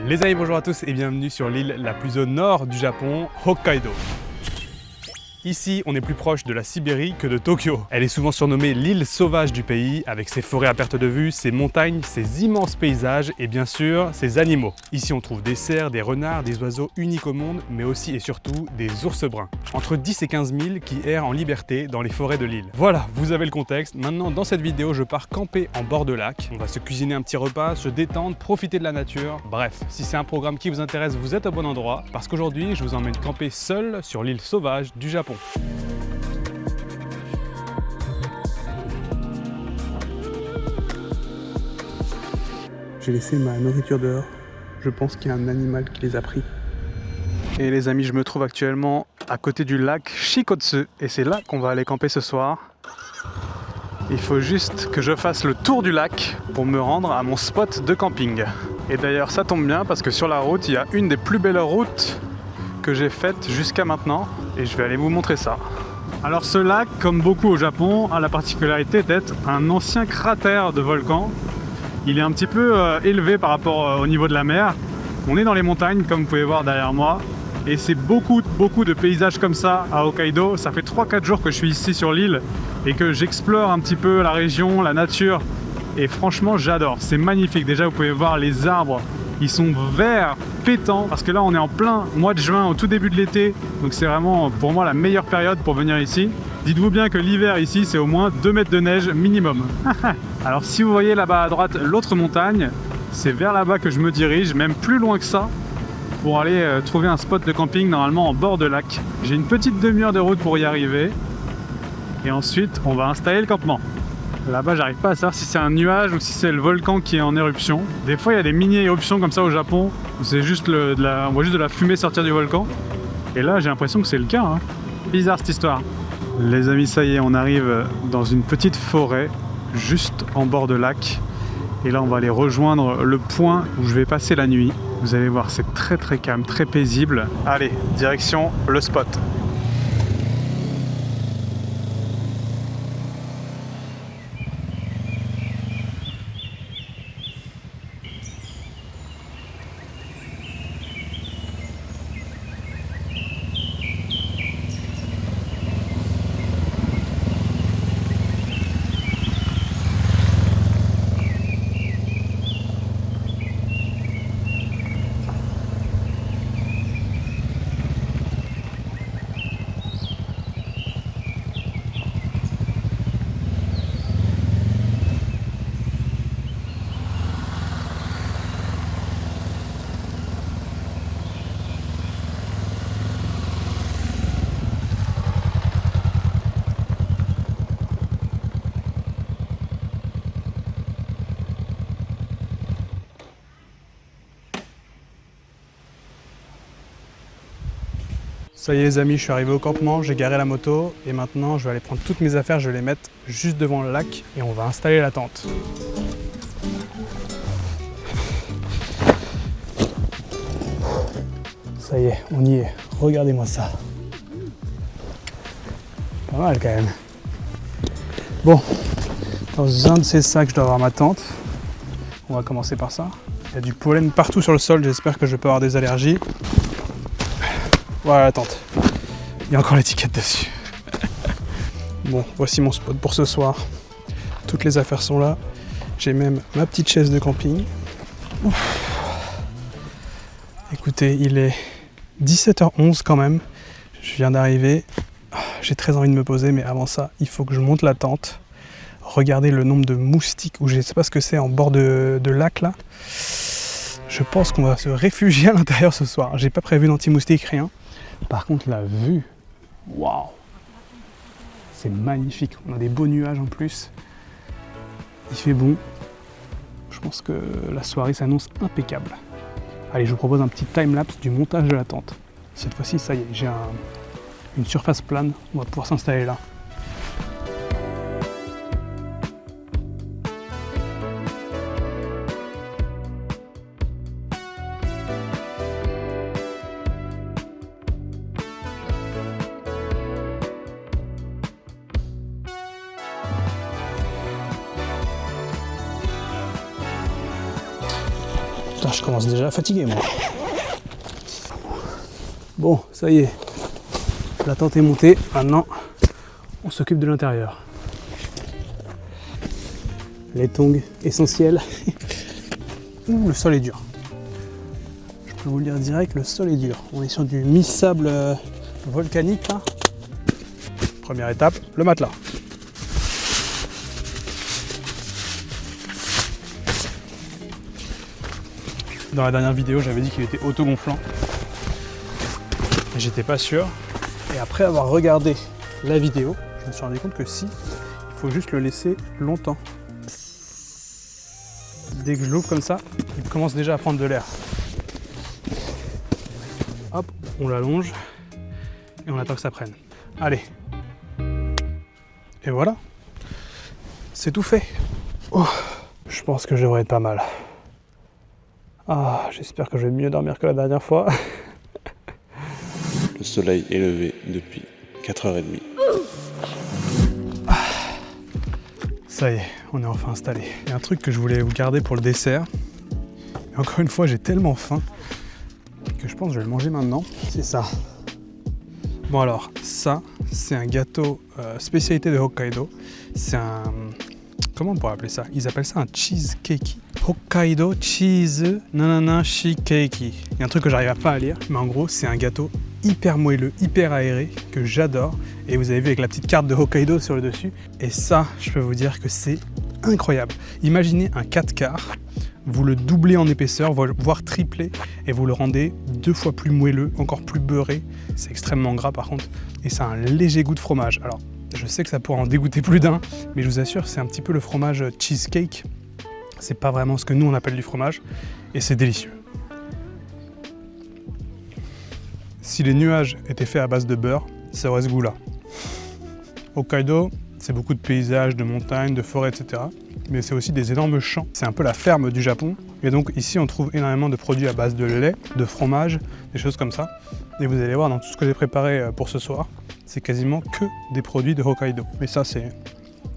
Les amis, bonjour à tous et bienvenue sur l'île la plus au nord du Japon, Hokkaido. Ici, on est plus proche de la Sibérie que de Tokyo. Elle est souvent surnommée l'île sauvage du pays, avec ses forêts à perte de vue, ses montagnes, ses immenses paysages et bien sûr, ses animaux. Ici, on trouve des cerfs, des renards, des oiseaux uniques au monde, mais aussi et surtout des ours bruns. Entre 10 et 15 000 qui errent en liberté dans les forêts de l'île. Voilà, vous avez le contexte. Maintenant, dans cette vidéo, je pars camper en bord de lac. On va se cuisiner un petit repas, se détendre, profiter de la nature. Bref, si c'est un programme qui vous intéresse, vous êtes au bon endroit, parce qu'aujourd'hui, je vous emmène camper seul sur l'île sauvage du Japon. J'ai laissé ma nourriture dehors. Je pense qu'il y a un animal qui les a pris. Et les amis, je me trouve actuellement à côté du lac Shikotsu. Et c'est là qu'on va aller camper ce soir. Il faut juste que je fasse le tour du lac pour me rendre à mon spot de camping. Et d'ailleurs, ça tombe bien parce que sur la route, il y a une des plus belles routes que j'ai faites jusqu'à maintenant. Et je vais aller vous montrer ça. Alors ce lac, comme beaucoup au Japon, a la particularité d'être un ancien cratère de volcan. Il est un petit peu élevé par rapport au niveau de la mer. On est dans les montagnes, comme vous pouvez voir derrière moi. Et c'est beaucoup de paysages comme ça à Hokkaido. Ça fait 3-4 jours que je suis ici sur l'île et que j'explore un petit peu la région, la nature. Et franchement, j'adore. C'est magnifique. Déjà, vous pouvez voir les arbres. Ils sont verts, pétants, parce que là on est en plein mois de juin, au tout début de l'été, donc c'est vraiment pour moi la meilleure période pour venir ici. Dites-vous bien que l'hiver ici c'est au moins 2 mètres de neige minimum. Alors si vous voyez là-bas à droite l'autre montagne, c'est vers là-bas que je me dirige, même plus loin que ça, pour aller trouver un spot de camping normalement en bord de lac. J'ai une petite demi-heure de route pour y arriver, et ensuite on va installer le campement. Là-bas, j'arrive pas à savoir si c'est un nuage ou si c'est le volcan qui est en éruption. Des fois, il y a des mini-éruptions comme ça au Japon, où c'est juste on voit juste de la fumée sortir du volcan. Et là, j'ai l'impression que c'est le cas. Bizarre cette histoire. Les amis, ça y est, on arrive dans une petite forêt, juste en bord de lac. Et là, on va aller rejoindre le point où je vais passer la nuit. Vous allez voir, c'est très calme, très paisible. Allez, direction le spot. Ça y est les amis, je suis arrivé au campement, j'ai garé la moto et maintenant je vais aller prendre toutes mes affaires, je vais les mettre juste devant le lac et on va installer la tente. Ça y est, on y est, regardez-moi ça. Pas mal quand même. Bon, dans un de ces sacs je dois avoir ma tente. On va commencer par ça. Il y a du pollen partout sur le sol, j'espère que je peux avoir des allergies. Voilà la tente. Il y a encore l'étiquette dessus. Bon, voici mon spot pour ce soir. Toutes les affaires sont là. J'ai même ma petite chaise de camping. Ouf. Écoutez, il est 17h11 quand même. Je viens d'arriver. J'ai très envie de me poser, mais avant ça, il faut que je monte la tente. Regardez le nombre de moustiques, ou je ne sais pas ce que c'est, en bord de lac là. Je pense qu'on va se réfugier à l'intérieur ce soir. J'ai pas prévu d'anti-moustique, rien. Par contre, la vue, waouh, c'est magnifique. On a des beaux nuages en plus. Il fait bon. Je pense que la soirée s'annonce impeccable. Allez, je vous propose un petit time-lapse du montage de la tente. Cette fois-ci, ça y est, j'ai une surface plane. On va pouvoir s'installer là. Putain, je commence déjà à fatiguer moi. Bon, ça y est. La tente est montée. Maintenant, on s'occupe de l'intérieur. Les tongs essentiels. Ouh, le sol est dur. Je peux vous le dire direct, le sol est dur. On est sur du mi-sable volcanique là. Première étape, le matelas. Dans la dernière vidéo, j'avais dit qu'il était auto-gonflant. Et j'étais pas sûr. Et après avoir regardé la vidéo, je me suis rendu compte que si, il faut juste le laisser longtemps. Dès que je l'ouvre comme ça, il commence déjà à prendre de l'air. Hop, on l'allonge et on attend que ça prenne. Allez. Et voilà. C'est tout fait. Oh, je pense que je devrais être pas mal. Ah, j'espère que je vais mieux dormir que la dernière fois. Le soleil est levé depuis 4h30. Ça y est, on est enfin installé. Il y a un truc que je voulais vous garder pour le dessert. Et encore une fois, j'ai tellement faim que je pense que je vais le manger maintenant. C'est ça. Bon alors, ça, c'est un gâteau spécialité de Hokkaido. C'est un... Comment on pourrait appeler ça? Ils appellent ça un cheesecake. Hokkaido cheese nanana shikeki. Il y a un truc que j'arrive pas à lire, mais en gros, c'est un gâteau hyper moelleux, hyper aéré, que j'adore. Et vous avez vu avec la petite carte de Hokkaido sur le dessus. Et ça, je peux vous dire que c'est incroyable. Imaginez un 4 quarts, vous le doublez en épaisseur, voire triplez, et vous le rendez 2 fois plus moelleux, encore plus beurré. C'est extrêmement gras par contre. Et ça a un léger goût de fromage. Alors, je sais que ça pourrait en dégoûter plus d'un, mais je vous assure, c'est un petit peu le fromage cheesecake. C'est pas vraiment ce que nous on appelle du fromage, et c'est délicieux. Si les nuages étaient faits à base de beurre, ça aurait ce goût-là. Hokkaido, c'est beaucoup de paysages, de montagnes, de forêts, etc. Mais c'est aussi des énormes champs. C'est un peu la ferme du Japon. Et donc ici, on trouve énormément de produits à base de lait, de fromage, des choses comme ça. Et vous allez voir dans tout ce que j'ai préparé pour ce soir, c'est quasiment que des produits de Hokkaido. Mais ça, c'est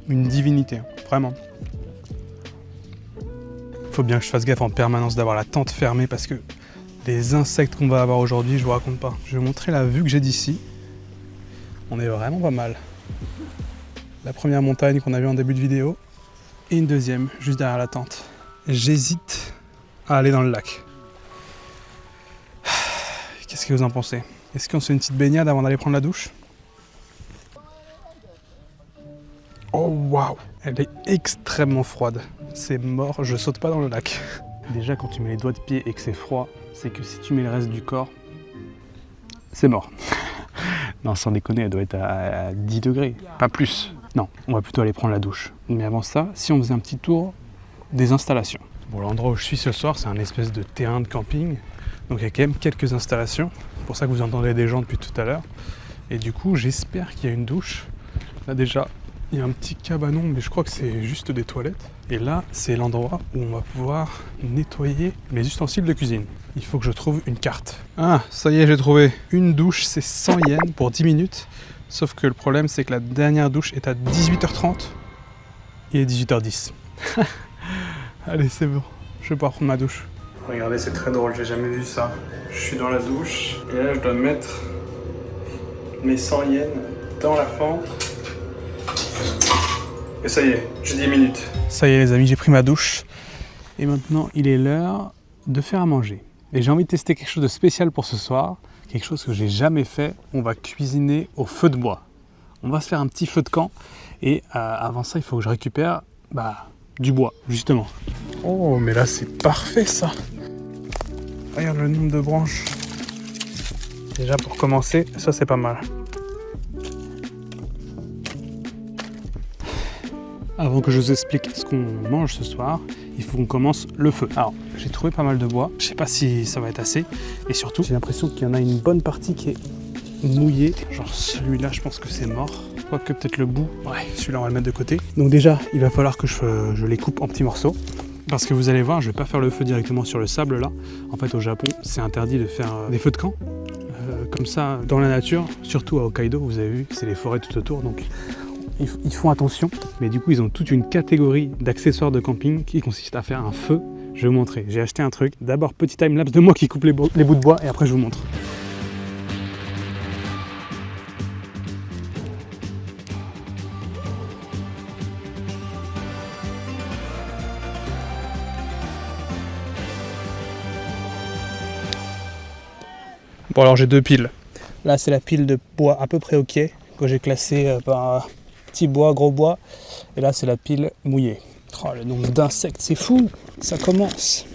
une divinité, hein, vraiment. Faut bien que je fasse gaffe en permanence d'avoir la tente fermée parce que les insectes qu'on va avoir aujourd'hui, je vous raconte pas. Je vais vous montrer la vue que j'ai d'ici. On est vraiment pas mal. La première montagne qu'on a vue en début de vidéo et une deuxième juste derrière la tente. J'hésite à aller dans le lac. Qu'est-ce que vous en pensez? Est-ce qu'on se fait une petite baignade avant d'aller prendre la douche? Oh waouh! Elle est extrêmement froide. C'est mort, je saute pas dans le lac. Déjà quand tu mets les doigts de pied et que c'est froid, c'est que si tu mets le reste du corps, c'est mort. Non, sans déconner, elle doit être à 10 degrés, pas plus. Non, on va plutôt aller prendre la douche. Mais avant ça, si on faisait un petit tour des installations. Bon, l'endroit où je suis ce soir, c'est un espèce de terrain de camping. Donc il y a quand même quelques installations. C'est pour ça que vous entendez des gens depuis tout à l'heure. Et du coup, j'espère qu'il y a une douche. Là déjà, il y a un petit cabanon, mais je crois que c'est juste des toilettes. Et là, c'est l'endroit où on va pouvoir nettoyer les ustensiles de cuisine. Il faut que je trouve une carte. Ah, ça y est, j'ai trouvé. Une douche, c'est 100 yens pour 10 minutes. Sauf que le problème, c'est que la dernière douche est à 18h30. Il est 18h10. Allez, c'est bon. Je vais pouvoir prendre ma douche. Regardez, c'est très drôle, j'ai jamais vu ça. Je suis dans la douche, et là, je dois mettre mes 100 yens dans la fente. Et ça y est, j'ai 10 minutes. Ça y est les amis, j'ai pris ma douche. Et maintenant, il est l'heure de faire à manger. Et j'ai envie de tester quelque chose de spécial pour ce soir. Quelque chose que j'ai jamais fait. On va cuisiner au feu de bois. On va se faire un petit feu de camp. Et avant ça, il faut que je récupère du bois, justement. Oh, mais là, c'est parfait ça. Regarde le nombre de branches. Déjà, pour commencer, ça, c'est pas mal. Avant que je vous explique ce qu'on mange ce soir, il faut qu'on commence le feu. Alors, j'ai trouvé pas mal de bois. Je sais pas si ça va être assez. Et surtout, j'ai l'impression qu'il y en a une bonne partie qui est mouillée. Genre celui-là, je pense que c'est mort. Quoique peut-être le bout. Ouais, celui-là, on va le mettre de côté. Donc déjà, il va falloir que je les coupe en petits morceaux. Parce que vous allez voir, je vais pas faire le feu directement sur le sable là. En fait, au Japon, c'est interdit de faire des feux de camp. Comme ça, dans la nature, surtout à Hokkaido, vous avez vu, c'est les forêts tout autour. Donc ils font attention, mais du coup ils ont toute une catégorie d'accessoires de camping qui consiste à faire un feu Je vais vous montrer. J'ai acheté un truc. D'abord, petit time-lapse de moi qui coupe les bouts de bois et après je vous montre. Bon alors j'ai deux piles. Là c'est la pile de bois à peu près ok que j'ai classée par petit bois, gros bois. Et là c'est la pile mouillée. Oh, le nombre d'insectes c'est fou. Ça commence.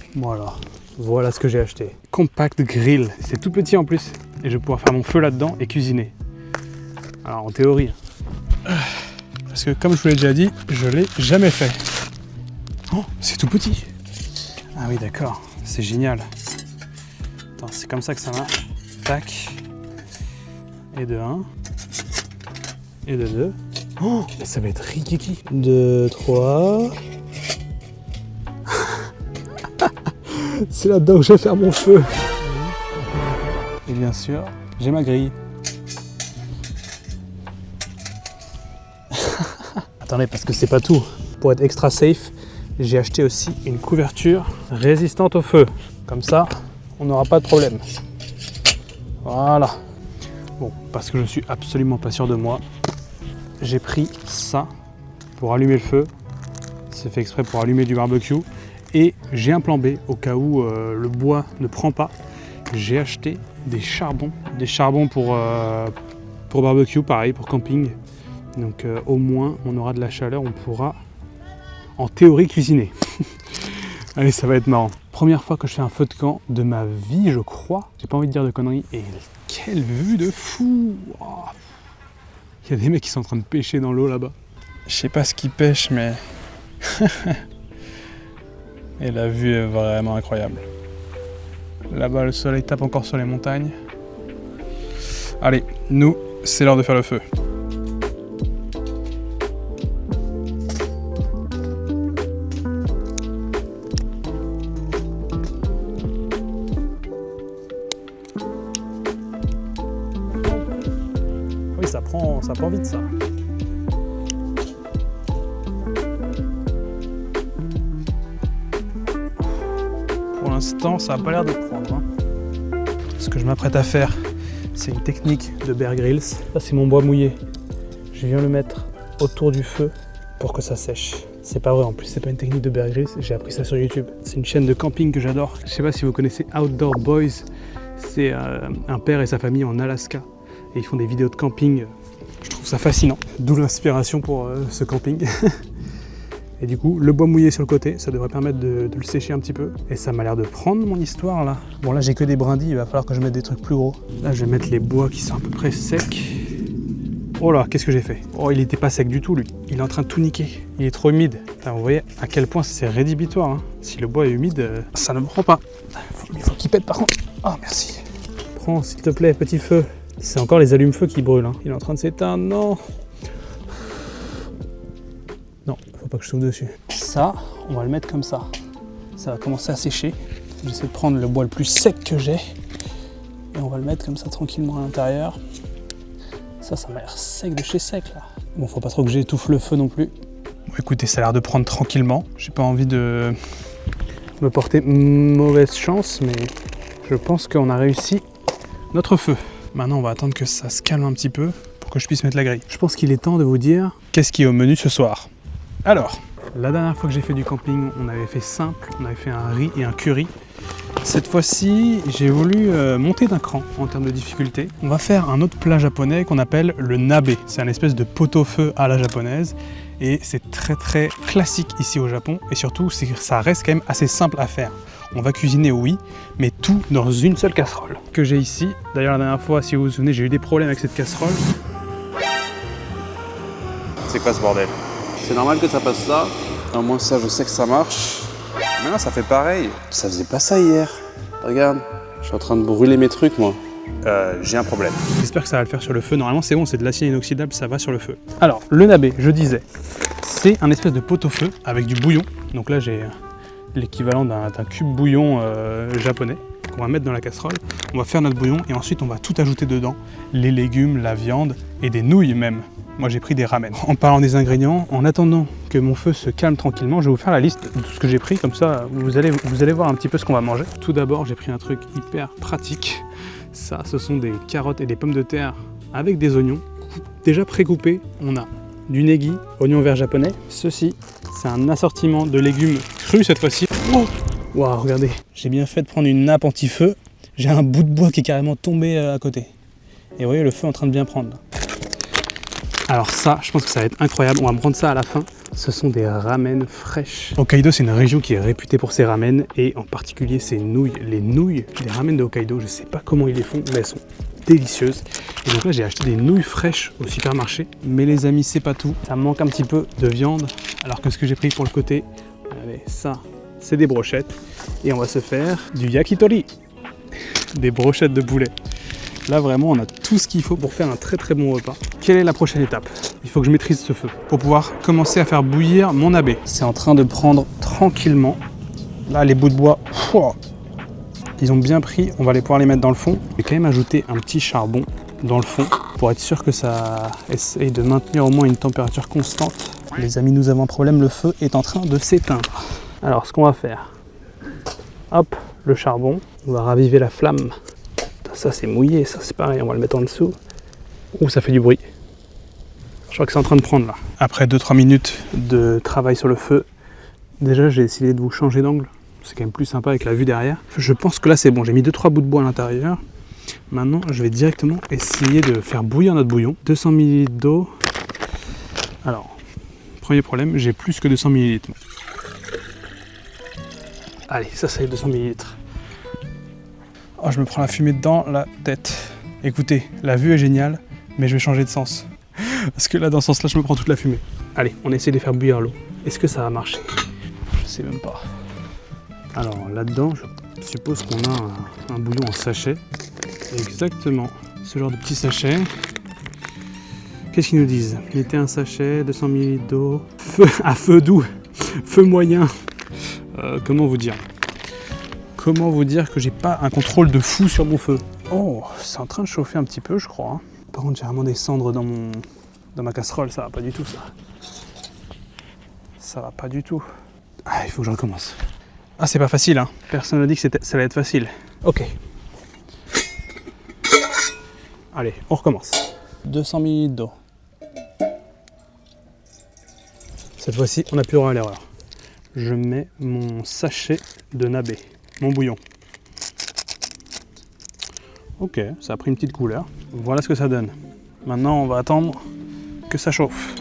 Voilà ce que j'ai acheté. Compact grill. C'est tout petit en plus. Et je vais pouvoir faire mon feu là-dedans et cuisiner. Alors en théorie. Parce que comme je vous l'ai déjà dit, je l'ai jamais fait. Oh, c'est tout petit. Ah oui d'accord, c'est génial. Attends, c'est comme ça que ça marche. Tac. Et de 1. Et de 2. Oh, ça va être rikiki. 2, 3. C'est là-dedans que je vais faire mon feu. Et bien sûr, j'ai ma grille. Attendez, parce que c'est pas tout. Pour être extra safe, j'ai acheté aussi une couverture résistante au feu. Comme ça, on n'aura pas de problème. Voilà. Bon, parce que je suis absolument pas sûr de moi, j'ai pris ça pour allumer le feu. C'est fait exprès pour allumer du barbecue. Et j'ai un plan B au cas où le bois ne prend pas. J'ai acheté des charbons. Des charbons pour barbecue, pareil, pour camping. Donc au moins, on aura de la chaleur, on pourra en théorie cuisiner. Allez, ça va être marrant. Première fois que je fais un feu de camp de ma vie, je crois. J'ai pas envie de dire de conneries. Et quelle vue de fou! Oh. Il y a des mecs qui sont en train de pêcher dans l'eau là-bas. Je sais pas ce qu'ils pêchent, mais... Et la vue est vraiment incroyable. Là-bas, le soleil tape encore sur les montagnes. Allez, nous, c'est l'heure de faire le feu. Oui, ça prend vite ça. Pour l'instant, ça n'a pas l'air de prendre. Hein. Ce que je m'apprête à faire, c'est une technique de Bear Grylls. Ça, c'est mon bois mouillé. Je viens le mettre autour du feu pour que ça sèche. C'est pas vrai, en plus, c'est pas une technique de Bear Grylls. J'ai appris ça sur YouTube. C'est une chaîne de camping que j'adore. Je sais pas si vous connaissez Outdoor Boys. C'est un père et sa famille en Alaska. Et ils font des vidéos de camping. Je trouve ça fascinant. D'où l'inspiration pour ce camping. Et du coup, le bois mouillé sur le côté, ça devrait permettre de le sécher un petit peu. Et ça m'a l'air de prendre mon histoire là. Bon là j'ai que des brindilles, il va falloir que je mette des trucs plus gros. Là je vais mettre les bois qui sont à peu près secs. Oh là, qu'est-ce que j'ai fait? Oh, il était pas sec du tout lui. Il est en train de tout niquer. Il est trop humide. Là, vous voyez à quel point c'est rédhibitoire. Hein. Si le bois est humide, ça ne me prend pas. Il faut qu'il pète par contre. Oh merci. Prends s'il te plaît, petit feu. C'est encore les allumes-feu qui brûlent. Hein. Il est en train de s'éteindre, non. Non, faut pas que je souffle dessus. Ça, on va le mettre comme ça. Ça va commencer à sécher. J'essaie de prendre le bois le plus sec que j'ai. Et on va le mettre comme ça tranquillement à l'intérieur. Ça m'a l'air sec de chez sec là. Bon, faut pas trop que j'étouffe le feu non plus. Bon, écoutez, ça a l'air de prendre tranquillement. J'ai pas envie de me porter mauvaise chance, mais je pense qu'on a réussi notre feu. Maintenant, on va attendre que ça se calme un petit peu pour que je puisse mettre la grille. Je pense qu'il est temps de vous dire qu'est-ce qui est au menu ce soir. Alors, la dernière fois que j'ai fait du camping, on avait fait simple, on avait fait un riz et un curry. Cette fois-ci, j'ai voulu monter d'un cran en termes de difficulté. On va faire un autre plat japonais qu'on appelle le nabe. C'est un espèce de pot-au-feu à la japonaise et c'est très très classique ici au Japon et surtout ça reste quand même assez simple à faire. On va cuisiner, oui, mais tout dans une seule casserole que j'ai ici. D'ailleurs, la dernière fois, si vous vous souvenez, j'ai eu des problèmes avec cette casserole. C'est quoi ce bordel? C'est normal que ça passe ça. Au moins ça, je sais que ça marche. Mais là, ça fait pareil. Ça faisait pas ça hier. Regarde, je suis en train de brûler mes trucs, moi. J'ai un problème. J'espère que ça va le faire sur le feu. Normalement, c'est bon, c'est de l'acier inoxydable, ça va sur le feu. Alors, le nabe, je disais, c'est un espèce de pot-au-feu avec du bouillon. Donc là, j'ai l'équivalent d'un cube bouillon japonais qu'on va mettre dans la casserole. On va faire notre bouillon et ensuite, on va tout ajouter dedans. Les légumes, la viande et des nouilles même. Moi j'ai pris des ramen. En parlant des ingrédients, en attendant que mon feu se calme tranquillement, je vais vous faire la liste de tout ce que j'ai pris, comme ça vous allez voir un petit peu ce qu'on va manger. Tout d'abord, j'ai pris un truc hyper pratique. Ça, ce sont des carottes et des pommes de terre avec des oignons déjà pré-coupés. On a du negi, oignon vert japonais. Ceci, c'est un assortiment de légumes crus cette fois-ci. Oh, waouh, regardez, j'ai bien fait de prendre une nappe anti-feu. J'ai un bout de bois qui est carrément tombé à côté. Et vous voyez, le feu est en train de bien prendre. Alors ça, je pense que ça va être incroyable. On va me prendre ça à la fin. Ce sont des ramen fraîches. Hokkaido, c'est une région qui est réputée pour ses ramen et en particulier ses nouilles. Les nouilles des ramen de Hokkaido, je sais pas comment ils les font, mais elles sont délicieuses. Et donc là, j'ai acheté des nouilles fraîches au supermarché. Mais les amis, c'est pas tout. Ça me manque un petit peu de viande. Alors que ce que j'ai pris pour le côté, allez, ça, c'est des brochettes. Et on va se faire du yakitori. Des brochettes de poulet. Là vraiment on a tout ce qu'il faut pour faire un très très bon repas. Quelle est la prochaine étape? Il faut que je maîtrise ce feu pour pouvoir commencer à faire bouillir mon nabe. C'est en train de prendre tranquillement. Là les bouts de bois, ils ont bien pris, on va pouvoir les mettre dans le fond. Je vais quand même ajouter un petit charbon dans le fond pour être sûr que ça essaye de maintenir au moins une température constante. Les amis, nous avons un problème, le feu est en train de s'éteindre. Alors ce qu'on va faire, hop, le charbon, on va raviver la flamme. Ça c'est mouillé, ça c'est pareil, on va le mettre en dessous. Ouh, ça fait du bruit. Je crois que c'est en train de prendre là. Après 2-3 minutes de travail sur le feu, déjà j'ai décidé de vous changer d'angle. C'est quand même plus sympa avec la vue derrière. Je pense que là c'est bon, j'ai mis 2-3 bouts de bois à l'intérieur. Maintenant je vais directement essayer de faire bouillir notre bouillon. 200 ml d'eau. Alors, premier problème, j'ai plus que 200 ml. Allez, ça c'est 200 ml. Oh, je me prends la fumée dans la tête. Écoutez, la vue est géniale, mais je vais changer de sens. Parce que là, dans ce sens-là, je me prends toute la fumée. Allez, on essaie de faire bouillir l'eau. Est-ce que ça va marcher? Je sais même pas. Alors là-dedans, je suppose qu'on a un bouillon en sachet. Exactement, ce genre de petit sachet. Qu'est-ce qu'ils nous disent? Mettez un sachet, 200 ml d'eau, à feu doux, feu moyen. Comment vous dire? Comment vous dire que j'ai pas un contrôle de fou sur mon feu? Oh, c'est en train de chauffer un petit peu, je crois. Par contre, j'ai vraiment des cendres dans ma casserole, ça va pas du tout, ça. Ça va pas du tout. Ah, il faut que je recommence. Ah, c'est pas facile, hein. Personne n'a dit que ça allait être facile. Ok. Allez, on recommence. 200 ml d'eau. Cette fois-ci, on n'a plus droit à l'erreur. Je mets mon sachet de nabe. Mon bouillon. Ok, ça a pris une petite couleur. Voilà ce que ça donne. Maintenant, on va attendre que ça chauffe.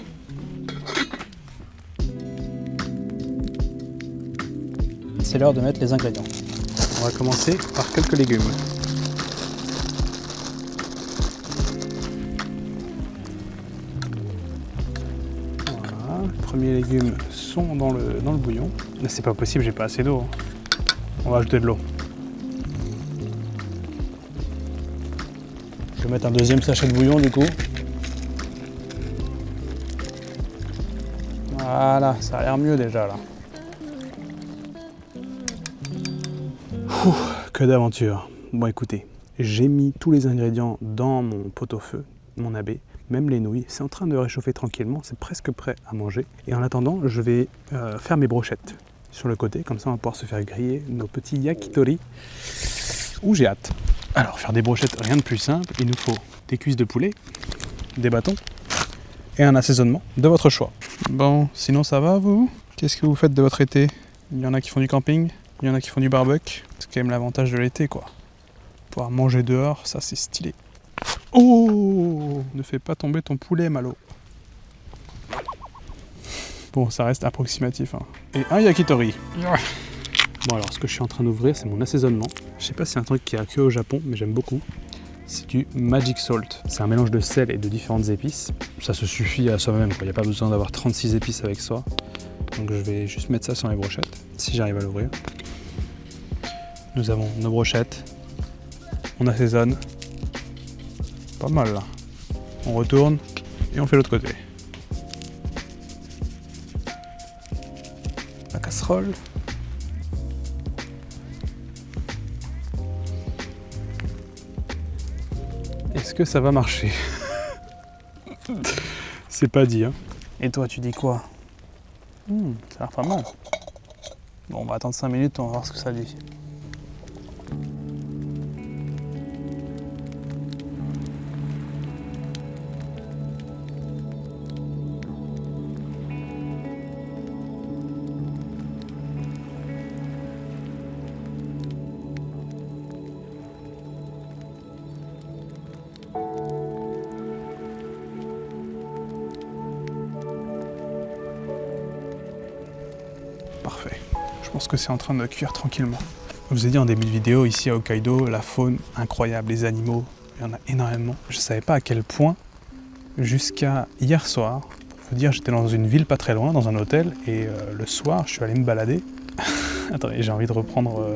C'est l'heure de mettre les ingrédients. On va commencer par quelques légumes. Voilà, les premiers légumes sont dans le bouillon. Là, c'est pas possible, j'ai pas assez d'eau. On va ajouter de l'eau. Je vais mettre un deuxième sachet de bouillon du coup. Voilà, ça a l'air mieux déjà là. Ouh, que d'aventure. Bon écoutez, j'ai mis tous les ingrédients dans mon pot-au-feu, mon nabe, même les nouilles. C'est en train de réchauffer tranquillement, c'est presque prêt à manger. Et en attendant, je vais faire mes brochettes sur le côté, comme ça on va pouvoir se faire griller nos petits yakitori. Ouh, j'ai hâte. Alors, faire des brochettes, rien de plus simple. Il nous faut des cuisses de poulet, des bâtons et un assaisonnement de votre choix. Bon, sinon ça va vous? Qu'est-ce que vous faites de votre été? Il y en a qui font du camping, il y en a qui font du barbecue. C'est quand même l'avantage de l'été, quoi. Pouvoir manger dehors, ça c'est stylé. Oh! Ne fais pas tomber ton poulet, Malo. Bon, ça reste approximatif, hein. Et un yakitori. Bon alors, ce que je suis en train d'ouvrir, c'est mon assaisonnement. Je sais pas si c'est un truc qui a que au Japon, mais j'aime beaucoup. C'est du Magic Salt. C'est un mélange de sel et de différentes épices. Ça se suffit à soi-même, il n'y a pas besoin d'avoir 36 épices avec soi. Donc je vais juste mettre ça sur les brochettes, si j'arrive à l'ouvrir. Nous avons nos brochettes. On assaisonne. Pas mal là. On retourne et on fait l'autre côté. La casserole. Est-ce que ça va marcher? C'est pas dit, hein. Et toi, tu dis quoi? Ça a l'air pas mal. Bon, on va attendre 5 minutes, on va voir ce que ça dit. Parfait. Je pense que c'est en train de cuire tranquillement. Je vous ai dit en début de vidéo, ici à Hokkaido, la faune incroyable, les animaux, il y en a énormément. Je ne savais pas à quel point, jusqu'à hier soir, pour vous dire, j'étais dans une ville pas très loin, dans un hôtel, et le soir, je suis allé me balader. Attendez, j'ai envie de reprendre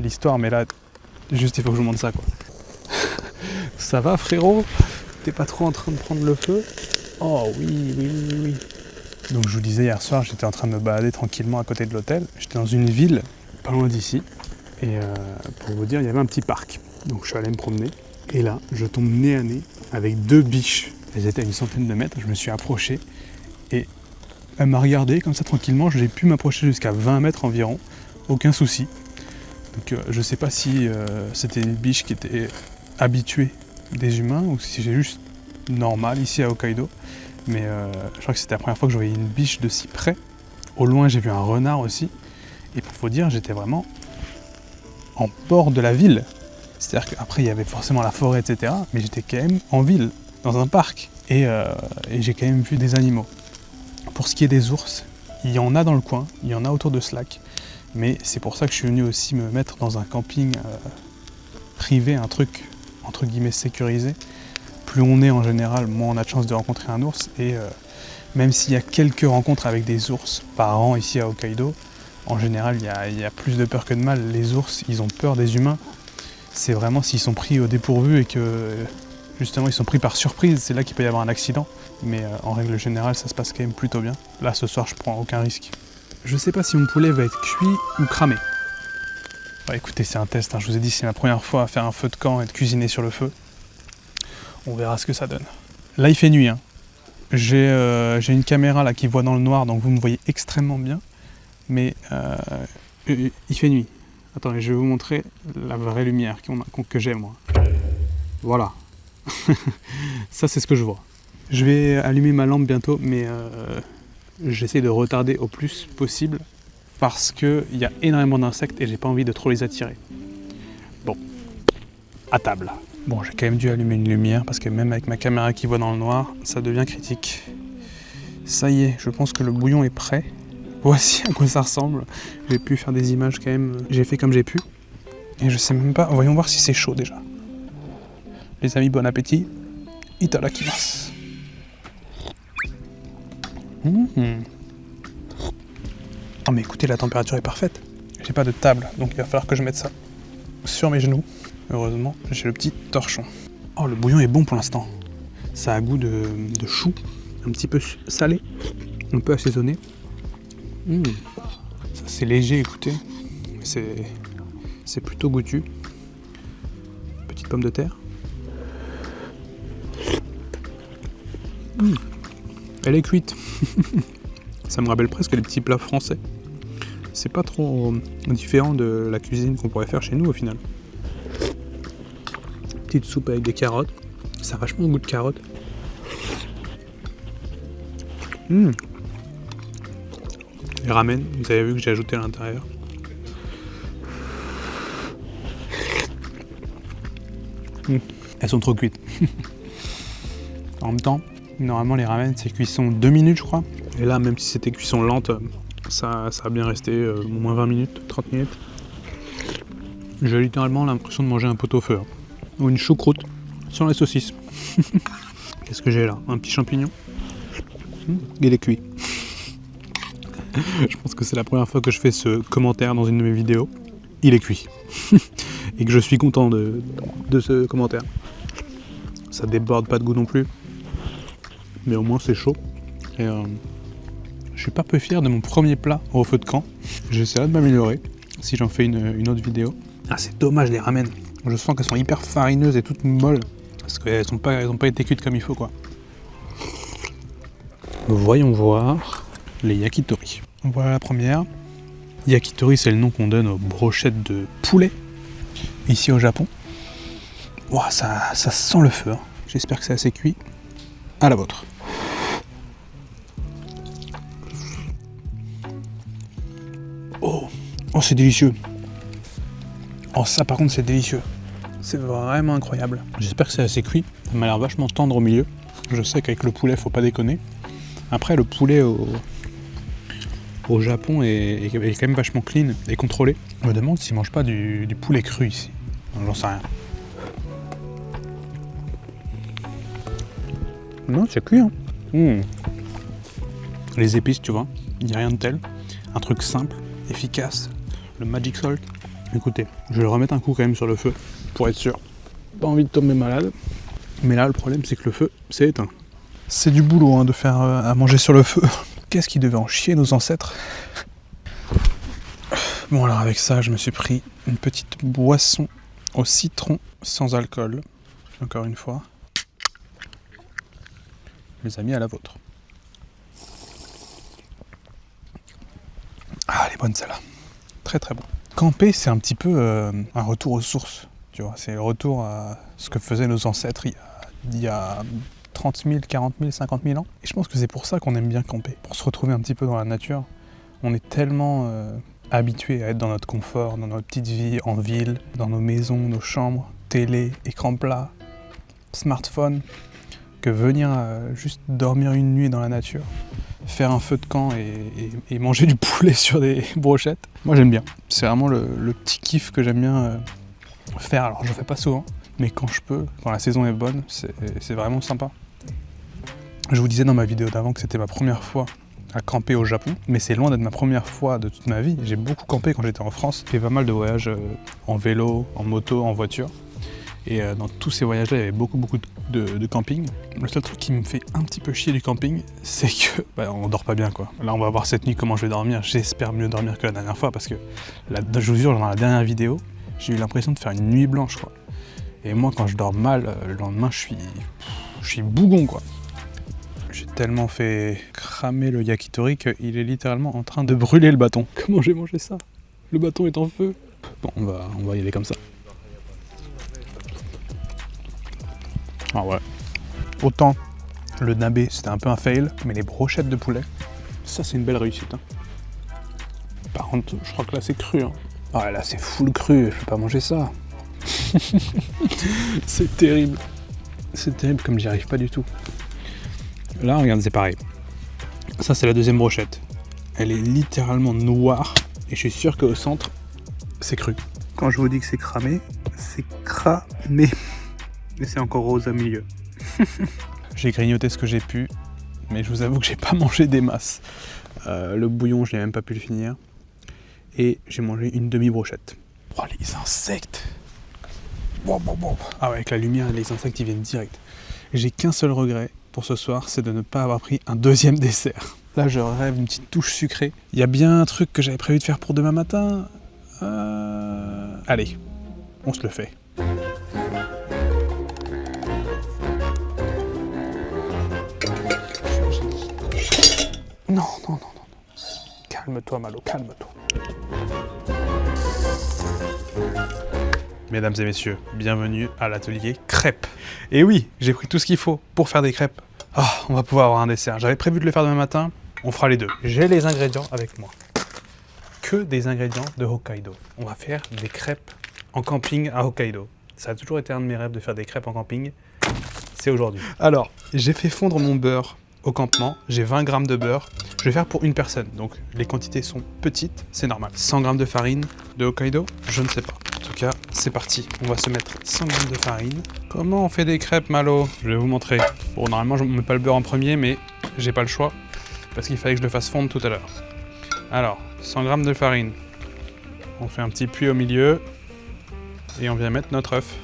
l'histoire, mais là, juste il faut que je vous montre ça, quoi. Ça va, frérot? T'es pas trop en train de prendre le feu? Oh oui. Donc je vous disais, hier soir, j'étais en train de me balader tranquillement à côté de l'hôtel. J'étais dans une ville pas loin d'ici. Et pour vous dire, il y avait un petit parc. Donc je suis allé me promener. Et là, je tombe nez à nez avec 2 biches. Elles étaient à une centaine de mètres. Je me suis approché. Et elle m'a regardé comme ça tranquillement. J'ai pu m'approcher jusqu'à 20 mètres environ. Aucun souci. Donc je sais pas si c'était une biche qui était habituée des humains ou si c'est juste normal ici à Hokkaido. Mais je crois que c'était la première fois que je voyais une biche de si près. Au loin, j'ai vu un renard aussi. Et pour vous dire, j'étais vraiment en bord de la ville. C'est-à-dire qu'après, il y avait forcément la forêt, etc. Mais j'étais quand même en ville, dans un parc. Et j'ai quand même vu des animaux. Pour ce qui est des ours, il y en a dans le coin. Il y en a autour de ce lac. Mais c'est pour ça que je suis venu aussi me mettre dans un camping privé, un truc, entre guillemets, sécurisé. Plus on est en général, moins on a de chance de rencontrer un ours. Et même s'il y a quelques rencontres avec des ours par an ici à Hokkaido, en général il y a plus de peur que de mal. Les ours, ils ont peur des humains. C'est vraiment s'ils sont pris au dépourvu et que justement ils sont pris par surprise, c'est là qu'il peut y avoir un accident. Mais en règle générale, ça se passe quand même plutôt bien. Là ce soir, je prends aucun risque. Je sais pas si mon poulet va être cuit ou cramé. Ouais, écoutez, c'est un test, hein. Je vous ai dit, c'est ma première fois à faire un feu de camp et de cuisiner sur le feu. On verra ce que ça donne. Là, il fait nuit, hein. J'ai une caméra là qui voit dans le noir, donc vous me voyez extrêmement bien. Mais il fait nuit. Attendez, je vais vous montrer la vraie lumière que j'ai, moi. Voilà. Ça, c'est ce que je vois. Je vais allumer ma lampe bientôt, mais j'essaie de retarder au plus possible parce qu'il y a énormément d'insectes et j'ai pas envie de trop les attirer. Bon, à table. Bon, j'ai quand même dû allumer une lumière parce que même avec ma caméra qui voit dans le noir, ça devient critique. Ça y est, je pense que le bouillon est prêt. Voici à quoi ça ressemble. J'ai pu faire des images quand même, j'ai fait comme j'ai pu. Et je sais même pas, voyons voir si c'est chaud déjà. Les amis, bon appétit. Itadakimasu. Oh mais écoutez, la température est parfaite. J'ai pas de table, donc il va falloir que je mette ça sur mes genoux. Heureusement, j'ai le petit torchon. Oh, le bouillon est bon pour l'instant. Ça a goût de chou, un petit peu salé, un peu assaisonné. Ça, c'est léger, écoutez. C'est plutôt goûtu. Petite pomme de terre. Elle est cuite. Ça me rappelle presque les petits plats français. C'est pas trop différent de la cuisine qu'on pourrait faire chez nous au final. Petite soupe avec des carottes. Ça a vachement goût de carottes. Les ramen, vous avez vu que j'ai ajouté à l'intérieur. Elles sont trop cuites. En même temps, normalement les ramen c'est cuisson 2 minutes je crois. Et là même si c'était cuisson lente, ça a bien resté au moins 20 minutes, 30 minutes. J'ai littéralement l'impression de manger un pot-au-feu. Ou une choucroute sans les saucisses. Qu'est-ce que j'ai là? Un petit champignon. Il est cuit. Je pense que c'est la première fois que je fais ce commentaire dans une de mes vidéos. Il est cuit. Et que je suis content de ce commentaire. Ça déborde pas de goût non plus. Mais au moins c'est chaud. Et je suis pas peu fier de mon premier plat au feu de camp. J'essaierai de m'améliorer si j'en fais une autre vidéo. Ah, c'est dommage les ramen. Je sens qu'elles sont hyper farineuses et toutes molles. Parce qu'elles n'ont pas été cuites comme il faut quoi. Voyons voir les yakitori. Voilà la première. Yakitori, c'est le nom qu'on donne aux brochettes de poulet ici au Japon. Ouah, ça sent le feu. Hein. J'espère que c'est assez cuit. À la vôtre. Oh, c'est délicieux. Oh, ça par contre, c'est délicieux. C'est vraiment incroyable. J'espère que c'est assez cuit. Ça m'a l'air vachement tendre au milieu. Je sais qu'avec le poulet, faut pas déconner. Après, le poulet au Japon est quand même vachement clean et contrôlé. Je me demande s'ils mangent pas du poulet cru ici. J'en sais rien. Non, c'est cuit. Hein. Les épices, tu vois, il n'y a rien de tel. Un truc simple, efficace. Le Magic Salt. Écoutez, je vais le remettre un coup quand même sur le feu pour être sûr. Pas envie de tomber malade. Mais là, le problème, c'est que le feu s'est éteint. C'est du boulot hein, de faire à manger sur le feu. Qu'est-ce qui devait en chier nos ancêtres? Bon alors avec ça, je me suis pris une petite boisson au citron sans alcool. Encore une fois. Mes amis, à la vôtre. Ah, elle est bonne celle-là. Très très bon. Camper, c'est un petit peu un retour aux sources. Tu vois, c'est le retour à ce que faisaient nos ancêtres il y a 30 000, 40 000, 50 000 ans. Et je pense que c'est pour ça qu'on aime bien camper. Pour se retrouver un petit peu dans la nature. On est tellement habitués à être dans notre confort, dans notre petite vie en ville, dans nos maisons, nos chambres, télé, écran plat, smartphone, que venir juste dormir une nuit dans la nature, faire un feu de camp et manger du poulet sur des brochettes. Moi j'aime bien. C'est vraiment le petit kiff que j'aime bien faire. Alors je le fais pas souvent, mais quand je peux, quand la saison est bonne, c'est vraiment sympa. Je vous disais dans ma vidéo d'avant que c'était ma première fois à camper au Japon, mais c'est loin d'être ma première fois de toute ma vie. J'ai beaucoup campé quand j'étais en France. J'ai fait pas mal de voyages en vélo, en moto, en voiture. Et dans tous ces voyages-là, il y avait beaucoup de camping. Le seul truc qui me fait un petit peu chier du camping, c'est que on dort pas bien quoi. Là, on va voir cette nuit comment je vais dormir. J'espère mieux dormir que la dernière fois parce que, je vous jure, dans la dernière vidéo, j'ai eu l'impression de faire une nuit blanche quoi. Et moi, quand je dors mal, le lendemain, je suis bougon quoi. J'ai tellement fait cramer le yakitori qu'il est littéralement en train de brûler le bâton. Comment j'ai mangé ça? Le bâton est en feu. Bon, on va y aller comme ça. Ah ouais. Autant le nabe c'était un peu un fail, mais les brochettes de poulet, ça c'est une belle réussite. Hein. Par contre, je crois que là c'est cru. Hein. Ah là c'est full cru, je peux pas manger ça. C'est terrible. C'est terrible comme j'y arrive pas du tout. Là, regarde, c'est pareil. Ça c'est la deuxième brochette. Elle est littéralement noire et je suis sûr qu'au centre, c'est cru. Quand je vous dis que c'est cramé, c'est cramé. Et c'est encore rose au milieu. J'ai grignoté ce que j'ai pu, mais je vous avoue que j'ai pas mangé des masses. Le bouillon, je n'ai même pas pu le finir. Et j'ai mangé une demi-brochette. Oh, les insectes! Ah ouais, avec la lumière, les insectes, ils viennent direct. J'ai qu'un seul regret pour ce soir, c'est de ne pas avoir pris un deuxième dessert. Là, je rêve d'une petite touche sucrée. Il y a bien un truc que j'avais prévu de faire pour demain matin. Allez, on se le fait. Non. Calme-toi, Malo, calme-toi. Mesdames et messieurs, bienvenue à l'atelier crêpes. Et oui, j'ai pris tout ce qu'il faut pour faire des crêpes. Ah, on va pouvoir avoir un dessert. J'avais prévu de le faire demain matin, on fera les deux. J'ai les ingrédients avec moi. Que des ingrédients de Hokkaido. On va faire des crêpes en camping à Hokkaido. Ça a toujours été un de mes rêves de faire des crêpes en camping. C'est aujourd'hui. Alors, j'ai fait fondre mon beurre au campement, j'ai 20 grammes de beurre. Je vais faire pour une personne, donc les quantités sont petites, c'est normal. 100 grammes de farine de Hokkaido, je ne sais pas. En tout cas, c'est parti. On va se mettre 100 grammes de farine. Comment on fait des crêpes, Malo? Je vais vous montrer. Bon, normalement, je ne mets pas le beurre en premier, mais j'ai pas le choix, parce qu'il fallait que je le fasse fondre tout à l'heure. Alors, 100 grammes de farine. On fait un petit puits au milieu, et on vient mettre notre œuf.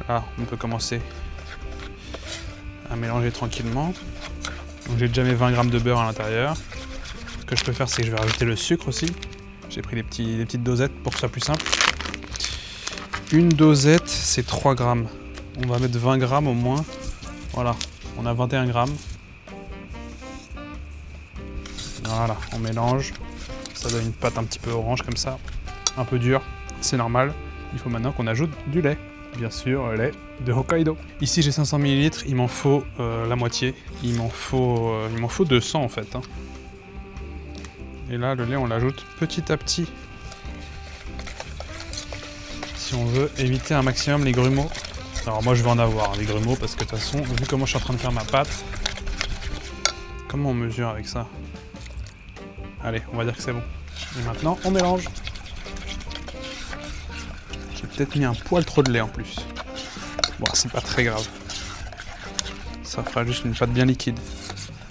Là, on peut commencer à mélanger tranquillement. Donc j'ai déjà mes 20 grammes de beurre à l'intérieur. Ce que je peux faire, c'est que je vais rajouter le sucre aussi. J'ai pris des petites dosettes pour que ce soit plus simple. Une dosette, c'est 3 grammes. On va mettre 20 grammes au moins Voilà, on a 21 grammes. Voilà, on mélange. Ça donne une pâte un petit peu orange comme ça, un peu dure, c'est normal. Il faut maintenant qu'on ajoute du lait. Bien sûr, lait de Hokkaido. Ici j'ai 500 ml, il m'en faut la moitié. Il m'en faut 200 en fait. Hein. Et là, le lait, on l'ajoute petit à petit. Si on veut éviter un maximum les grumeaux. Alors moi je vais en avoir des grumeaux parce que de toute façon, vu comment je suis en train de faire ma pâte, comment on mesure avec ça? Allez, on va dire que c'est bon. Et maintenant, on mélange. J'ai peut-être mis un poil trop de lait en plus. Bon, c'est pas très grave. Ça fera juste une pâte bien liquide.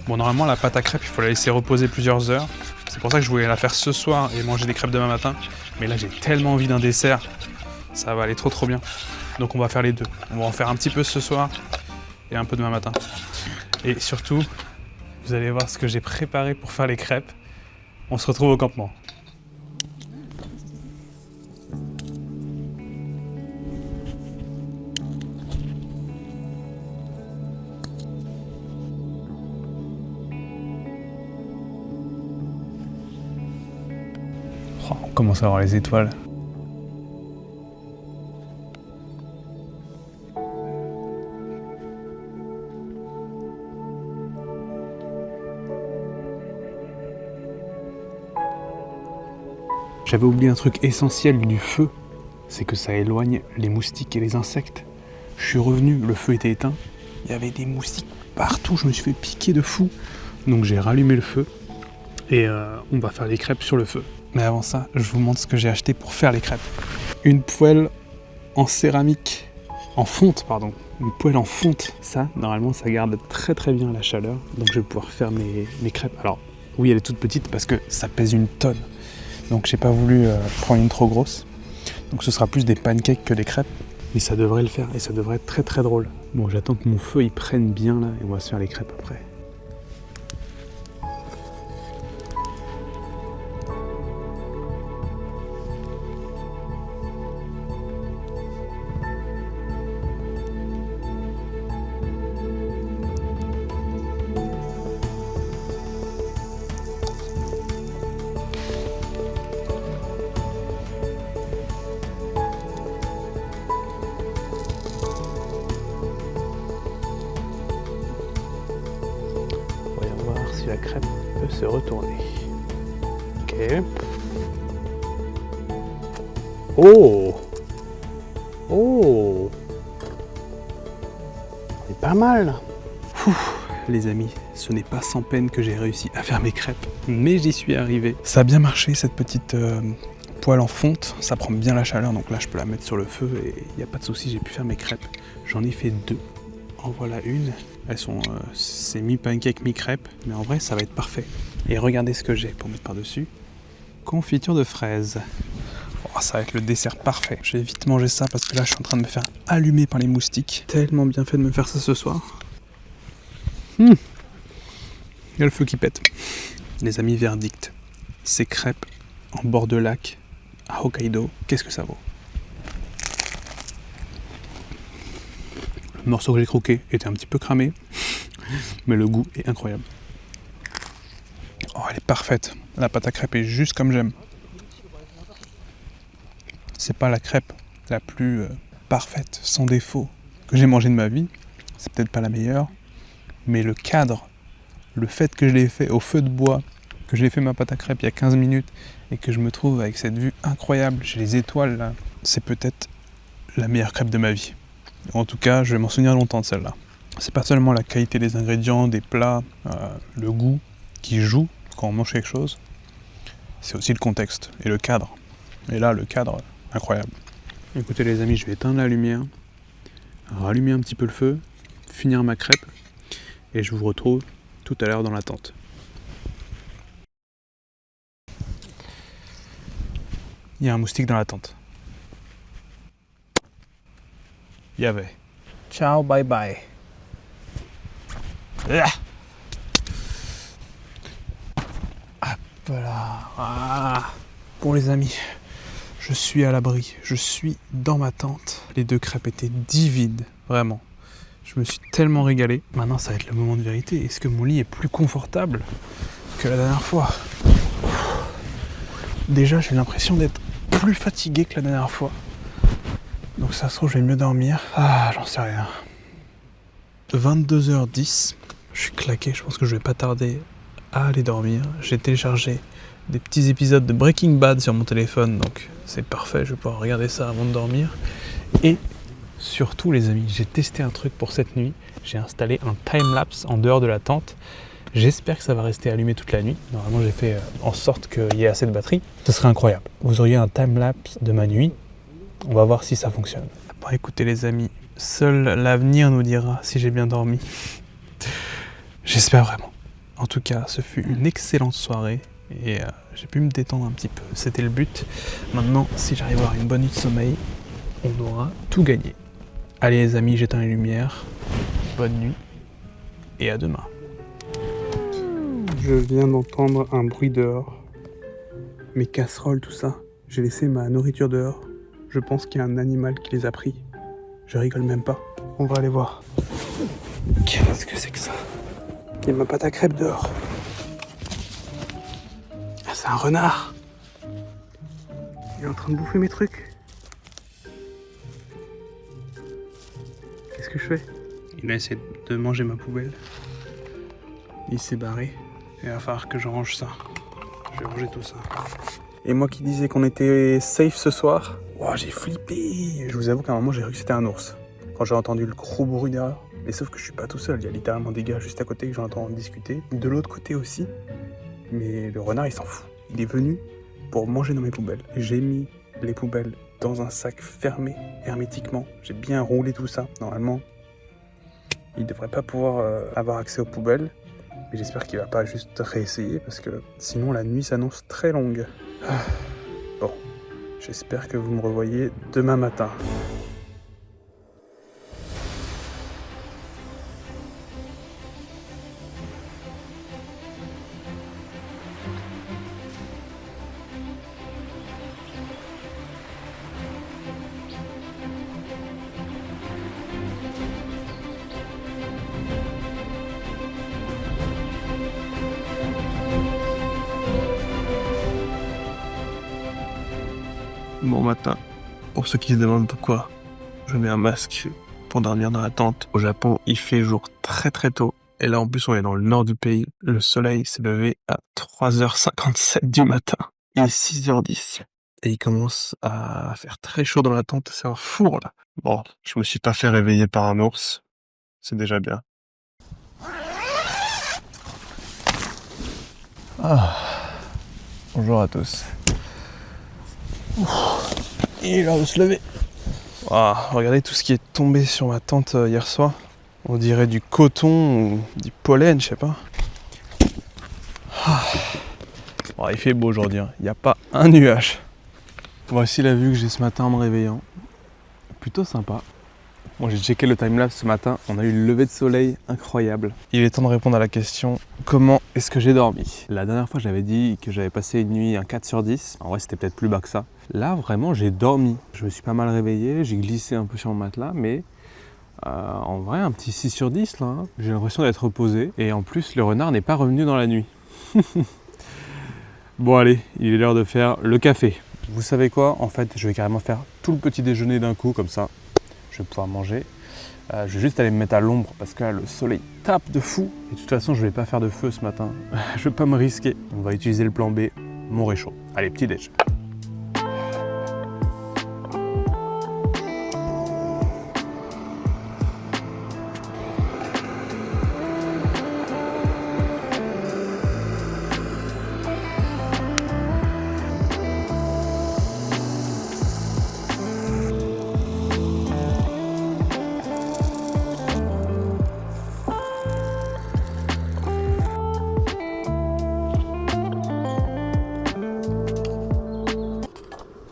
Bon, normalement, la pâte à crêpes, il faut la laisser reposer plusieurs heures. C'est pour ça que je voulais la faire ce soir et manger des crêpes demain matin. Mais là, j'ai tellement envie d'un dessert. Ça va aller trop bien. Donc, on va faire les deux. On va en faire un petit peu ce soir et un peu demain matin. Et surtout, vous allez voir ce que j'ai préparé pour faire les crêpes. On se retrouve au campement. Oh, on commence à voir les étoiles. J'avais oublié un truc essentiel du feu, c'est que ça éloigne les moustiques et les insectes. Je suis revenu, le feu était éteint, il y avait des moustiques partout, je me suis fait piquer de fou. Donc j'ai rallumé le feu et on va faire les crêpes sur le feu. Mais avant ça, je vous montre ce que j'ai acheté pour faire les crêpes. Une poêle en céramique, en fonte pardon, une poêle en fonte. Ça, normalement, ça garde très bien la chaleur, donc je vais pouvoir faire mes crêpes. Alors oui, elle est toute petite parce que ça pèse une tonne. Donc j'ai pas voulu prendre une trop grosse. Donc ce sera plus des pancakes que des crêpes. Mais ça devrait le faire et ça devrait être très drôle. Bon, j'attends que mon feu il prenne bien là et on va se faire les crêpes après. La crêpe peut se retourner. Ok. Oh! Oh! C'est pas mal! Les amis, ce n'est pas sans peine que j'ai réussi à faire mes crêpes, mais j'y suis arrivé. Ça a bien marché cette petite poêle en fonte, ça prend bien la chaleur, donc là je peux la mettre sur le feu et il n'y a pas de souci, j'ai pu faire mes crêpes. J'en ai fait 2. En voilà une. Elles sont, c'est mi-pancake, mi-crêpe, mais en vrai ça va être parfait. Et regardez ce que j'ai pour mettre par-dessus. Confiture de fraises. Oh, ça va être le dessert parfait. Je vais vite manger ça parce que là je suis en train de me faire allumer par les moustiques. Tellement bien fait de me faire ça ce soir. Il y a le feu qui pète. Les amis, verdict. Ces crêpes en bord de lac à Hokkaido, qu'est-ce que ça vaut? Le morceau que j'ai croqué était un petit peu cramé, mais le goût est incroyable. Oh, elle est parfaite. La pâte à crêpes est juste comme j'aime. C'est pas la crêpe la plus parfaite, sans défaut, que j'ai mangée de ma vie. C'est peut-être pas la meilleure, mais le cadre, le fait que je l'ai fait au feu de bois, que j'ai fait ma pâte à crêpes il y a 15 minutes et que je me trouve avec cette vue incroyable, j'ai les étoiles là, c'est peut-être la meilleure crêpe de ma vie. En tout cas, je vais m'en souvenir longtemps de celle-là. C'est pas seulement la qualité des ingrédients, des plats, le goût qui joue quand on mange quelque chose, c'est aussi le contexte et le cadre. Et là, le cadre, incroyable. Écoutez les amis, je vais éteindre la lumière, rallumer un petit peu le feu, finir ma crêpe, et je vous retrouve tout à l'heure dans la tente. Il y a un moustique dans la tente. Il y avait. Ciao, bye bye. Hop là. Ah. Bon les amis, je suis à l'abri. Je suis dans ma tente. Les 2 crêpes étaient divines, vraiment. Je me suis tellement régalé. Maintenant, ça va être le moment de vérité. Est-ce que mon lit est plus confortable que la dernière fois? Déjà, j'ai l'impression d'être plus fatigué que la dernière fois. Donc ça se trouve, je vais mieux dormir. Ah, j'en sais rien. 22h10. Je suis claqué. Je pense que je vais pas tarder à aller dormir. J'ai téléchargé des petits épisodes de Breaking Bad sur mon téléphone. Donc c'est parfait. Je vais pouvoir regarder ça avant de dormir. Et surtout, les amis, j'ai testé un truc pour cette nuit. J'ai installé un time-lapse en dehors de la tente. J'espère que ça va rester allumé toute la nuit. Normalement, j'ai fait en sorte qu'il y ait assez de batterie. Ce serait incroyable. Vous auriez un time-lapse de ma nuit. On va voir si ça fonctionne. Bon, écoutez les amis, seul l'avenir nous dira si j'ai bien dormi. J'espère vraiment. En tout cas, ce fut une excellente soirée et j'ai pu me détendre un petit peu. C'était le but. Maintenant, si j'arrive à avoir une bonne nuit de sommeil, on aura tout gagné. Allez les amis, j'éteins les lumières. Bonne nuit et à demain. Je viens d'entendre un bruit dehors. Mes casseroles, tout ça. J'ai laissé ma nourriture dehors. Je pense qu'il y a un animal qui les a pris. Je rigole même pas. On va aller voir. Qu'est-ce que c'est que ça? Il y a ma pâte à crêpes dehors. Ah, c'est un renard. Il est en train de bouffer mes trucs. Qu'est-ce que je fais? Il a essayé de manger ma poubelle. Il s'est barré. Il va falloir que je range ça. Je vais ranger tout ça. Et moi qui disais qu'on était safe ce soir, wow, j'ai flippé. Je vous avoue qu'à un moment j'ai cru que c'était un ours. Quand j'ai entendu le gros bruit derrière. Mais sauf que je suis pas tout seul. Il y a littéralement des gars juste à côté que j'entends discuter. De l'autre côté aussi. Mais le renard il s'en fout. Il est venu pour manger dans mes poubelles. J'ai mis les poubelles dans un sac fermé hermétiquement. J'ai bien roulé tout ça. Normalement, il devrait pas pouvoir avoir accès aux poubelles. Mais j'espère qu'il va pas juste réessayer parce que sinon la nuit s'annonce très longue. Bon, j'espère que vous me revoyez demain matin. Bon matin. Pour ceux qui se demandent pourquoi je mets un masque pour dormir dans la tente. Au Japon, il fait jour très très tôt. Et là, en plus, on est dans le nord du pays. Le soleil s'est levé à 3h57 du matin. Il est 6h10. Et il commence à faire très chaud dans la tente. C'est un four, là. Bon, je me suis pas fait réveiller par un ours. C'est déjà bien. Bonjour à tous. Il est l'heure de se lever. Regardez tout ce qui est tombé sur ma tente hier soir. On dirait du coton ou du pollen, je sais pas. Il fait beau aujourd'hui, hein. Il n'y a pas un nuage. Voici la vue que j'ai ce matin en me réveillant. Plutôt sympa. Moi j'ai checké le timelapse ce matin, on a eu le lever de soleil incroyable. Il est temps de répondre à la question, comment est-ce que j'ai dormi? La dernière fois j'avais dit que j'avais passé une nuit un 4/10, en vrai c'était peut-être plus bas que ça. Là vraiment j'ai dormi, je me suis pas mal réveillé, j'ai glissé un peu sur mon matelas, mais en vrai un petit 6/10 là, hein. J'ai l'impression d'être reposé et en plus le renard n'est pas revenu dans la nuit. Bon allez, il est l'heure de faire le café. Vous savez quoi, en fait je vais carrément faire tout le petit déjeuner d'un coup comme ça. Je vais pouvoir manger. Je vais juste aller me mettre à l'ombre parce que là, le soleil tape de fou. Et de toute façon, je vais pas faire de feu ce matin. Je vais pas me risquer. On va utiliser le plan B, mon réchaud. Allez, petit déj.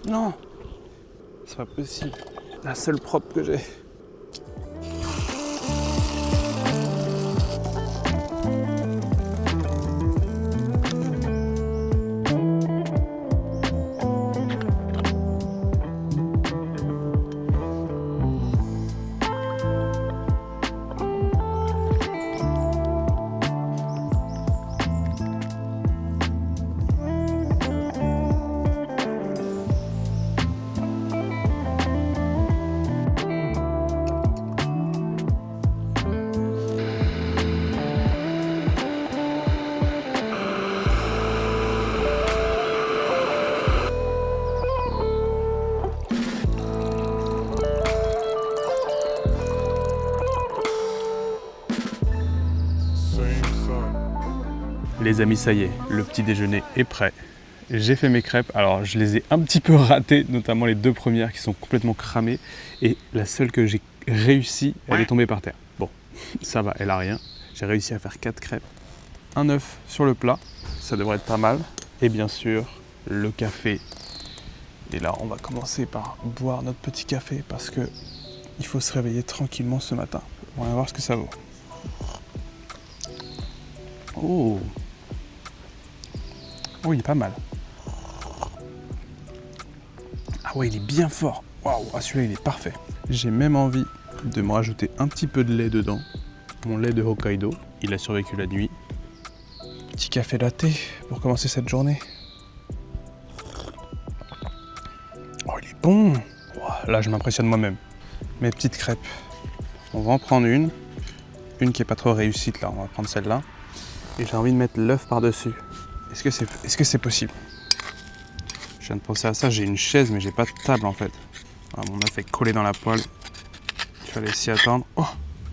Non, c'est pas possible. La seule propre que j'ai. Les amis, ça y est, le petit déjeuner est prêt. J'ai fait mes crêpes, alors je les ai un petit peu ratées, notamment les 2 premières qui sont complètement cramées. Et la seule que j'ai réussi, elle est tombée par terre. Bon, ça va, elle a rien. J'ai réussi à faire 4 crêpes. Un œuf sur le plat, ça devrait être pas mal. Et bien sûr, le café. Et là, on va commencer par boire notre petit café parce que il faut se réveiller tranquillement ce matin. On va voir ce que ça vaut. Oh, oh, il est pas mal. Ah ouais, il est bien fort. Waouh, celui-là, il est parfait. J'ai même envie de me rajouter un petit peu de lait dedans. Mon lait de Hokkaido, il a survécu la nuit. Petit café latte pour commencer cette journée. Oh, il est bon. Wow, là, je m'impressionne moi-même. Mes petites crêpes. On va en prendre une. Une qui est pas trop réussite, là. On va prendre celle-là. Et j'ai envie de mettre l'œuf par-dessus. Est-ce que c'est possible? Je viens de penser à ça. J'ai une chaise, mais j'ai pas de table, en fait. Voilà, mon œuf est collé dans la poêle. Il fallait s'y attendre. Oh,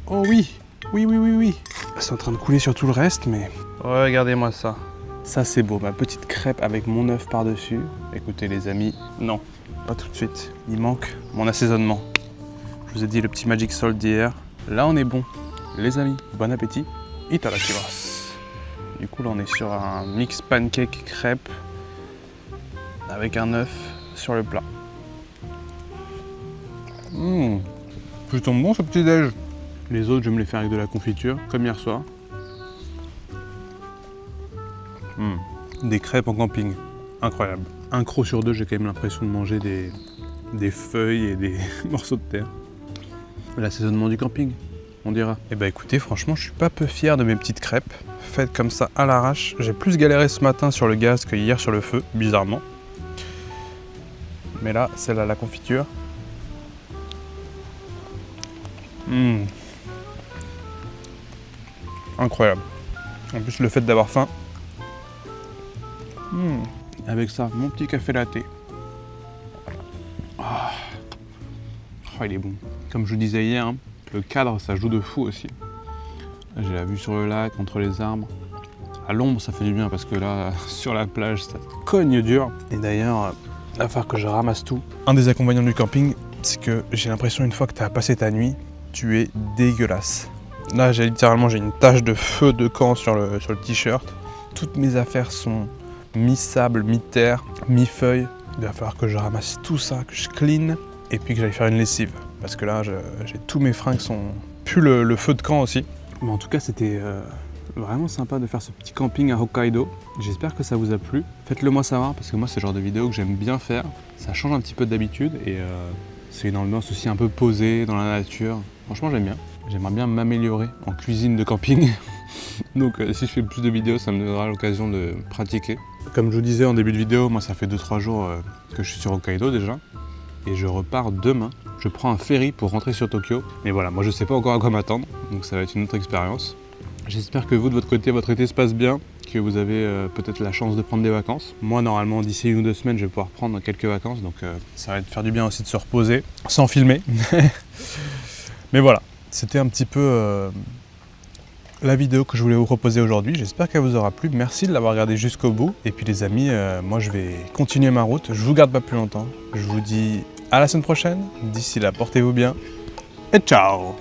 oh oui. Oui. C'est en train de couler sur tout le reste, mais... Regardez-moi ça. Ça, c'est beau. Ma petite crêpe avec mon œuf par-dessus. Écoutez, les amis, non. Pas tout de suite. Il manque mon assaisonnement. Je vous ai dit le petit Magic Salt d'hier. Là, on est bon. Les amis, bon appétit. Itadakimasu. Du coup, là, on est sur un mix pancake crêpe avec un œuf sur le plat. Plutôt bon ce petit déj. Les autres, je vais me les faire avec de la confiture, comme hier soir. Des crêpes en camping, incroyable. Un croc sur 2, j'ai quand même l'impression de manger des feuilles et des morceaux de terre. L'assaisonnement du camping, on dira. Et bah écoutez, franchement, je suis pas peu fier de mes petites crêpes, faites comme ça à l'arrache. J'ai plus galéré ce matin sur le gaz que hier sur le feu, bizarrement. Mais là, celle à la confiture. Incroyable. En plus, le fait d'avoir faim. Avec ça, mon petit café latte. Oh, il est bon. Comme je vous disais hier, hein, le cadre, ça joue de fou aussi. J'ai la vue sur le lac, entre les arbres. À l'ombre, ça fait du bien parce que là, sur la plage, ça cogne dur. Et d'ailleurs, il va falloir que je ramasse tout. Un des inconvénients du camping, c'est que j'ai l'impression, une fois que tu as passé ta nuit, tu es dégueulasse. Là, j'ai une tache de feu de camp sur le t-shirt. Toutes mes affaires sont mi-sable, mi-terre, mi-feuille. Il va falloir que je ramasse tout ça, que je clean et puis que j'aille faire une lessive. Parce que là, j'ai tous mes fringues sont... Puis le feu de camp aussi. Mais en tout cas, c'était vraiment sympa de faire ce petit camping à Hokkaido. J'espère que ça vous a plu. Faites-le moi savoir parce que moi, c'est le genre de vidéo que j'aime bien faire. Ça change un petit peu d'habitude et c'est une ambiance aussi un peu posée dans la nature. Franchement, j'aime bien. J'aimerais bien m'améliorer en cuisine de camping. Donc si je fais plus de vidéos, ça me donnera l'occasion de pratiquer. Comme je vous disais en début de vidéo, moi ça fait 2-3 jours que je suis sur Hokkaido déjà. Et je repars demain. Je prends un ferry pour rentrer sur Tokyo. Mais voilà, moi je sais pas encore à quoi m'attendre. Donc ça va être une autre expérience. J'espère que vous de votre côté, votre été se passe bien. Que vous avez peut-être la chance de prendre des vacances. Moi normalement d'ici 1 ou 2 semaines, je vais pouvoir prendre quelques vacances. Donc ça va faire du bien aussi de se reposer sans filmer. Mais voilà. C'était un petit peu la vidéo que je voulais vous proposer aujourd'hui. J'espère qu'elle vous aura plu. Merci de l'avoir regardé jusqu'au bout. Et puis les amis, moi je vais continuer ma route. Je vous garde pas plus longtemps. Je vous dis à la semaine prochaine. D'ici là, portez-vous bien. Et ciao!